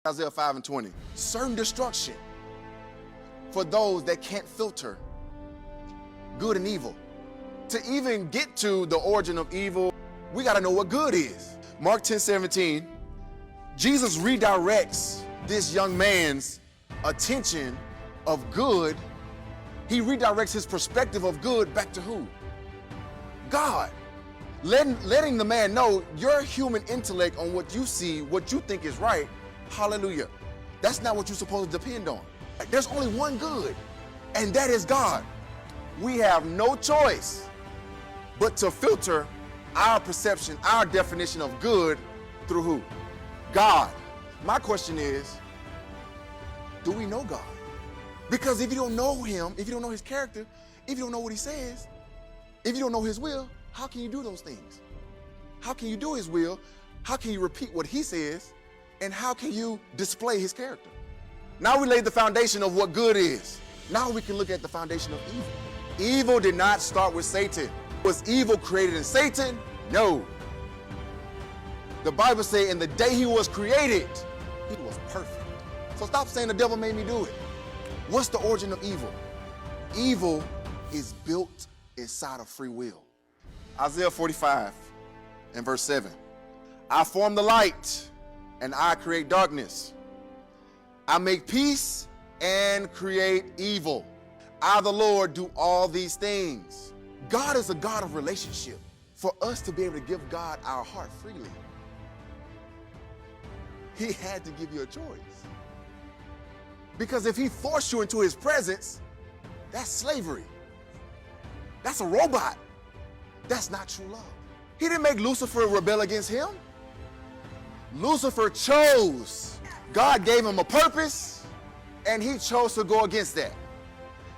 Isaiah 5:20. Certain destruction for those that can't filter good and evil. To even get to the origin of evil, we got to know what good is. Mark 10:17, Jesus redirects this young man's attention of good. He redirects his perspective of good back to who? God. Letting the man know your human intellect on what you see, what you think is right, hallelujah, that's not what you're supposed to depend on. There's only one good, and that is God. We have no choice but to filter our perception, our definition of good through who? God. My question is, do we know God? Because if you don't know him, if you don't know his character, if you don't know what he says, if you don't know his will, how can you do those things? How can you do his will? How can you repeat what he says? And how can you display his character? Now we laid the foundation of what good is. Now we can look at the foundation of evil. Evil did not start with Satan. Was evil created in Satan? No. The Bible says in the day he was created, he was perfect. So stop saying the devil made me do it. What's the origin of evil? Evil is built inside of free will. Isaiah 45 and verse 7. I form the light and I create darkness. I make peace and create evil. I, the Lord, do all these things. God is a God of relationship. For us to be able to give God our heart freely, he had to give you a choice. Because if he forced you into his presence, that's slavery. That's a robot. That's not true love. He didn't make Lucifer rebel against him. Lucifer chose. God gave him a purpose, and he chose to go against that.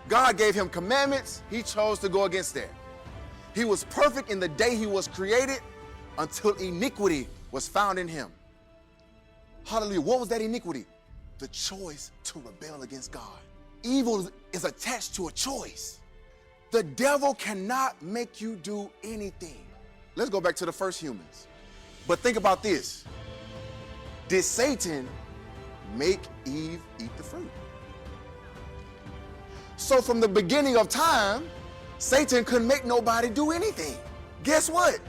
God gave him commandments. He chose to go against that. He was perfect in the day he was created until iniquity was found in him. Hallelujah. What was that iniquity? The choice to rebel against God. Evil is attached to a choice. The devil cannot make you do anything. Let's go back to the first humans. But think about this. Did Satan make Eve eat the fruit? So from the beginning of time, Satan couldn't make nobody do anything. Guess what?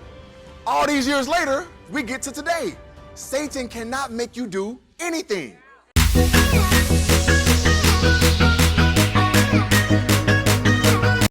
All these years later, we get to today. Satan cannot make you do anything.